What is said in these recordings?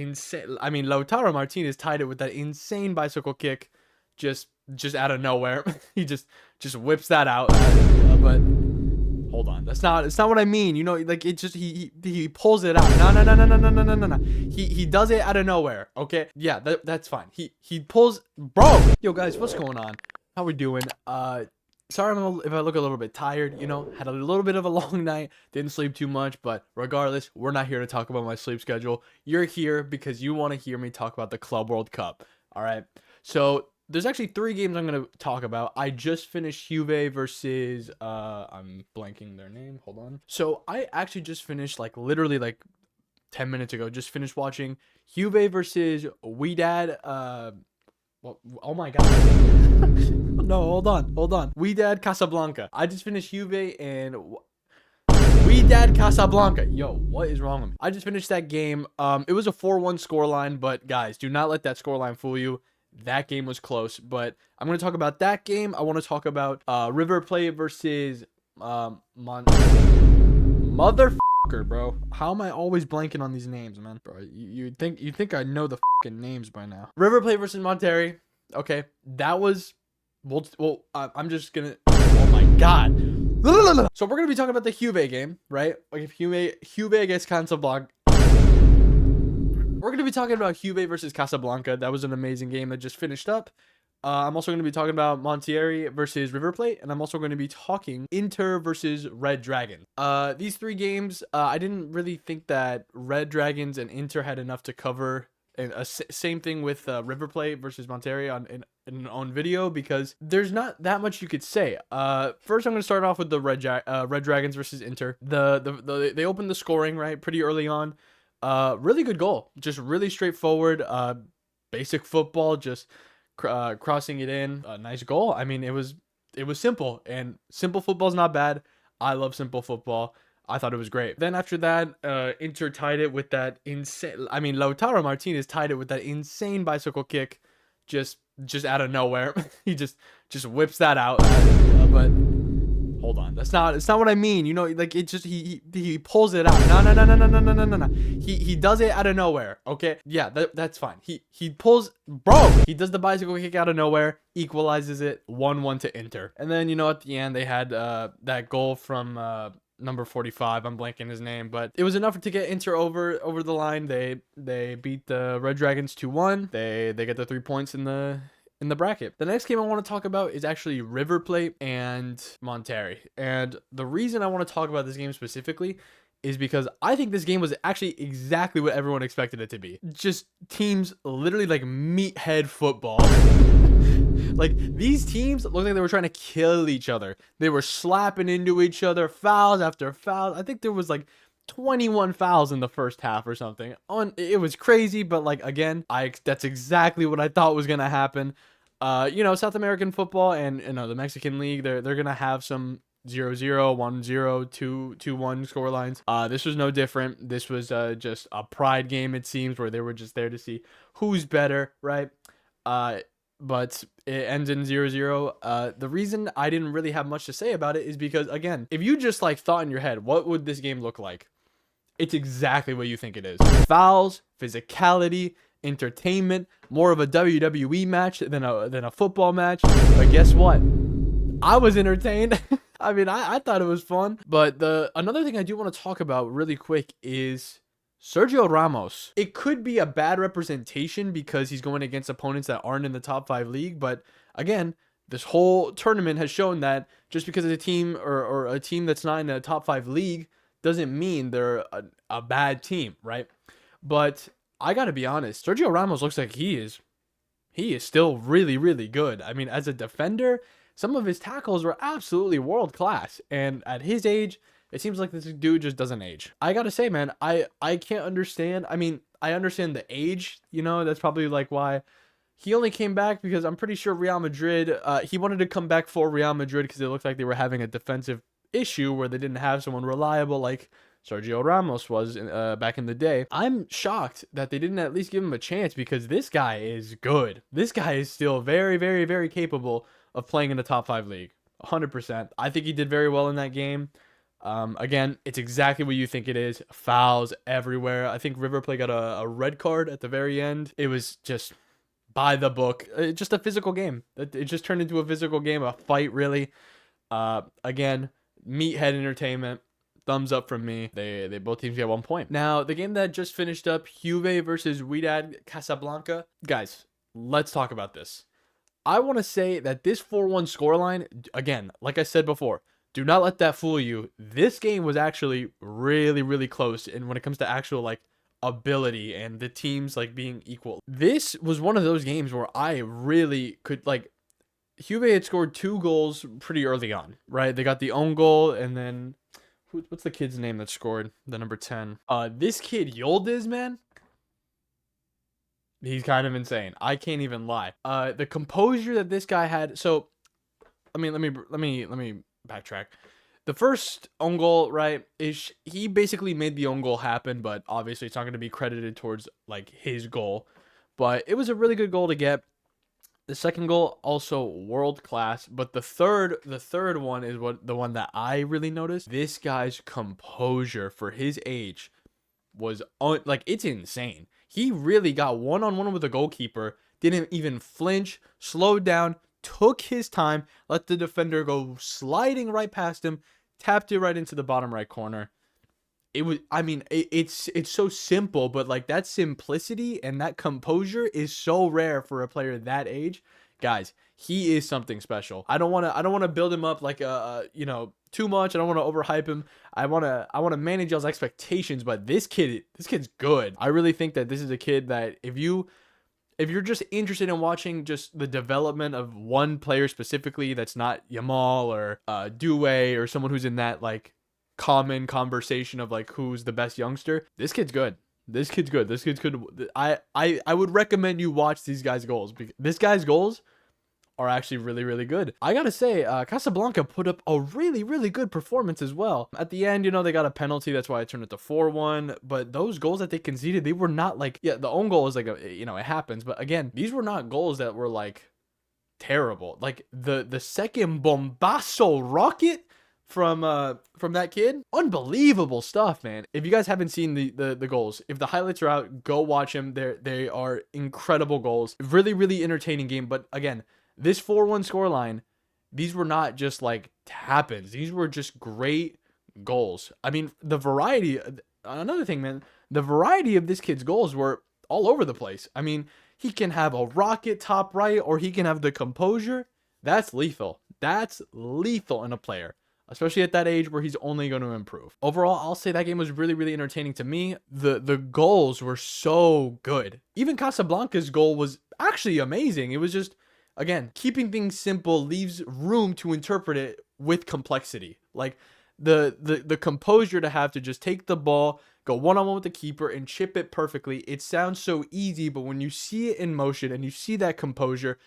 insane. I mean, Lautaro Martinez tied it with that insane bicycle kick, just out of nowhere. He just whips that out. But hold on, it's not what I mean. You know, like it just he pulls it out. No. He does it out of nowhere. Okay, yeah, that's fine. He pulls, bro. Yo guys, what's going on? How we doing? Sorry if I look a little bit tired, you know, had a little bit of a long night, didn't sleep too much, but regardless, we're not here to talk about my sleep schedule. You're here because you want to hear me talk about the Club World Cup, all right? So there's actually 3 games I'm going to talk about. I just finished Juve versus, I'm blanking their name, hold on. So I actually just finished, like, literally, like, 10 minutes ago, just finished watching Juve versus Wydad, well, oh my god. No, hold on. Wydad Casablanca. I just finished Juve and Wydad Casablanca. Yo, what is wrong with me? I just finished that game. It was a 4-1 scoreline, but guys, do not let that scoreline fool you. That game was close, but I'm going to talk about that game. I want to talk about River Plate versus Motherfucker, bro. How am I always blanking on these names, man? Bro, you'd think I know the fucking names by now. River Plate versus Monterrey. Okay, that was well. I'm just gonna. Oh my god. So we're gonna be talking about the Juve game, right? Like if Juve against Casablanca. We're gonna be talking about Juve versus Casablanca. That was an amazing game that just finished up. I'm also going to be talking about Monterrey versus River Plate, and I'm also going to be talking Inter versus Red Dragon. These 3 games, I didn't really think that Red Dragons and Inter had enough to cover. And same thing with River Plate versus Monterrey in an own video, because there's not that much you could say. First, I'm going to start off with the Red Dragons versus Inter. They opened the scoring right pretty early on. Really good goal, just really straightforward. Basic football, just crossing it in. A nice goal. I mean, it was simple, and simple football is not bad. I love simple football. I thought it was great. Then after that, Inter tied it with that insane. I mean, Lautaro Martinez tied it with that insane bicycle kick, just out of nowhere. He just whips that out. But hold on, it's not what I mean. You know, like it just he pulls it out. No. He does it out of nowhere. Okay, yeah, that's fine. He pulls, bro. He does the bicycle kick out of nowhere, equalizes it 1-1 to Inter. And then, you know, at the end they had that goal from number 45. I'm blanking his name, but it was enough to get Inter over the line. They beat the Red Dragons 2-1. They get the 3 points in the bracket. The next game I want to talk about is actually River Plate and Monterrey. And the reason I want to talk about this game specifically is because I think this game was actually exactly what everyone expected it to be. Just teams literally like meathead football. Like, these teams looked like they were trying to kill each other. They were slapping into each other, fouls after fouls. I think there was like 21 fouls in the first half or something. It was crazy, but like, again, that's exactly what I thought was gonna happen. You know, South American football and, you know, the Mexican league, they're gonna have some 0-0, 1-0, 2-1 score lines. This was no different. This was just a pride game, it seems, where they were just there to see who's better, right? But it ends in 0-0. The reason I didn't really have much to say about it is because, again, if you just like thought in your head, what would this game look like? It's exactly what you think it is. Fouls, physicality, entertainment, more of a WWE match than a football match. But guess what? I was entertained. I mean, I thought it was fun. But another thing I do want to talk about really quick is Sergio Ramos. It could be a bad representation because he's going against opponents that aren't in the top 5 league. But again, this whole tournament has shown that just because it's a team or a team that's not in the top 5 league doesn't mean they're a bad team, right? But I got to be honest, Sergio Ramos looks like he is still really, really good. I mean, as a defender, some of his tackles were absolutely world class. And at his age, it seems like this dude just doesn't age. I gotta say, man, I can't understand. I mean, I understand the age, you know, that's probably like why he only came back, because I'm pretty sure Real Madrid, he wanted to come back for Real Madrid because it looked like they were having a defensive issue where they didn't have someone reliable like Sergio Ramos was back in the day. I'm shocked that they didn't at least give him a chance, because this guy is good. This guy is still very, very, very capable of playing in the top 5 league. 100%. I think he did very well in that game. Again, it's exactly what you think it is. Fouls everywhere. I think River Plate got a red card at the very end. It was just by the book. Just a physical game. It just turned into a physical game, a fight, really. Again, meathead entertainment. Thumbs up from me. They both teams get 1 point. Now, the game that just finished up, Juve versus Wydad Casablanca. Guys, let's talk about this. I want to say that this 4-1 scoreline, again, like I said before, do not let that fool you. This game was actually really, really close. And when it comes to actual, like, ability and the teams, like, being equal. This was one of those games where I really could, like, Juve had scored 2 goals pretty early on, right? They got the own goal, and then what's the kid's name that scored? The number 10. This kid Yildiz, man. He's kind of insane. I can't even lie. The composure that this guy had. So, I mean, let me backtrack. The first own goal, right, is he basically made the own goal happen, but obviously it's not going to be credited towards like his goal. But it was a really good goal to get. The second goal also world class, but the third one is the one that I really noticed. This guy's composure for his age was like, it's insane. He really got one-on-one with the goalkeeper, didn't even flinch, slowed down, took his time, let the defender go sliding right past him, tapped it right into the bottom right corner. It was, I mean, it's so simple, but like that simplicity and that composure is so rare for a player that age. Guys, he is something special. I don't want to build him up like too much. I don't want to overhype him. I want to manage y'all's expectations, but this kid's good. I really think that this is a kid that if you're just interested in watching just the development of one player specifically, that's not Yamal or Due or someone who's in that like common conversation of like who's the best youngster, this kid's good. This kid's good. I would recommend you watch these guys' goals, because this guy's goals are actually really, really good. I gotta say, Casablanca put up a really, really good performance as well. At the end, they got a penalty. That's why I turned it to 4-1. But those goals that they conceded, they were not like, yeah, the own goal is like, it happens. But again, these were not goals that were like terrible. Like the second Bombasso rocket from that kid, unbelievable stuff, man. If you guys haven't seen the goals, if the highlights are out, go watch them. They are incredible goals. Really, really entertaining game. But again, this 4-1 scoreline, these were not just like tap-ins. These were just great goals. I mean, the variety, another thing, man, the variety of this kid's goals were all over the place. I mean, he can have a rocket top right, or he can have the composure. That's lethal. That's lethal in a player, especially at that age where he's only going to improve. Overall, I'll say that game was really, really entertaining to me. The goals were so good. Even Casablanca's goal was actually amazing. It was just, again, keeping things simple leaves room to interpret it with complexity. Like the composure to have to just take the ball, go one-on-one with the keeper, and chip it perfectly. It sounds so easy, but when you see it in motion and you see that composure,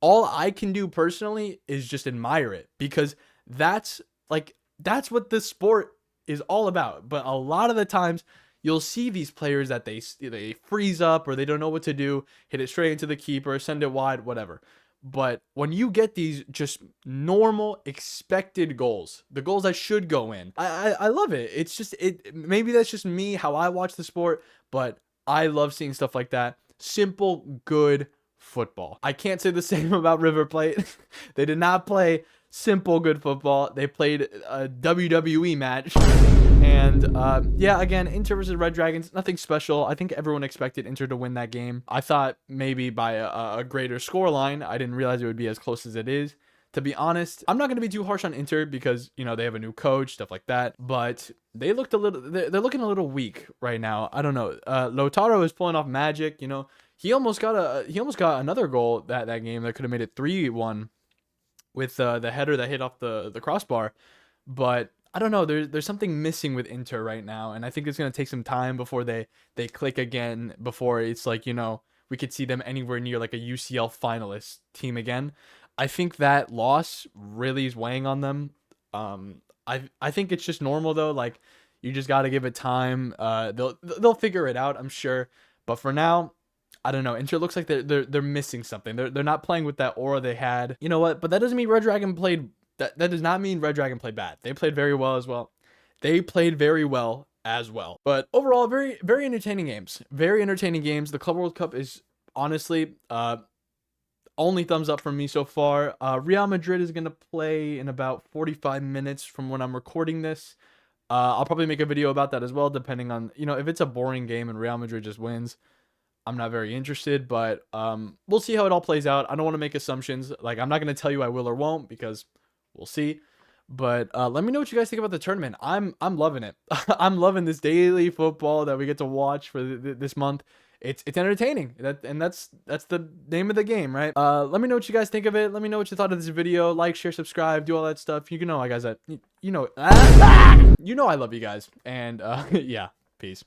all I can do personally is just admire it, because that's what this sport is all about. But a lot of the times you'll see these players that they freeze up, or they don't know what to do, hit it straight into the keeper, send it wide, whatever. But when you get these just normal expected goals, the goals that should go in, I love it. It's just, maybe that's just me, how I watch the sport, but I love seeing stuff like that. Simple, good football. I can't say the same about River Plate. They did not play simple, good football. They played a WWE match. And yeah, again, Inter versus Red Dragons, nothing special. I think everyone expected Inter to win that game. I thought maybe by a greater scoreline. I didn't realize it would be as close as it is. To be honest, I'm not going to be too harsh on Inter because, they have a new coach, stuff like that. But they're looking a little weak right now. I don't know. Lautaro is pulling off magic. He almost got another goal that game that could have made it 3-1 with the header that hit off the crossbar. But I don't know. There's something missing with Inter right now, and I think it's gonna take some time before they click again. Before it's like, we could see them anywhere near like a UCL finalist team again. I think that loss really is weighing on them. I think it's just normal though. Like, you just gotta give it time. They'll figure it out, I'm sure. But for now, I don't know. Inter looks like they're missing something. They're not playing with that aura they had. You know what? But that doesn't mean Red Dragon played. That does not mean Red Dragon played bad. They played very well as well. they played very well as well. But overall, very, very entertaining games. Very entertaining games. The Club World Cup is honestly, only thumbs up from me so far. Real Madrid is going to play in about 45 minutes from when I'm recording this. I'll probably make a video about that as well, depending on, if it's a boring game and Real Madrid just wins, I'm not very interested, but we'll see how it all plays out. I don't want to make assumptions. Like, I'm not going to tell you I will or won't because we'll see. But let me know what you guys think about the tournament. I'm loving it. I'm loving this daily football that we get to watch for this month. It's entertaining. That's the name of the game, right? Let me know what you guys think of it. Let me know what you thought of this video. Like, share, subscribe, do all that stuff. You know, guys, you know I love you guys. And yeah, peace.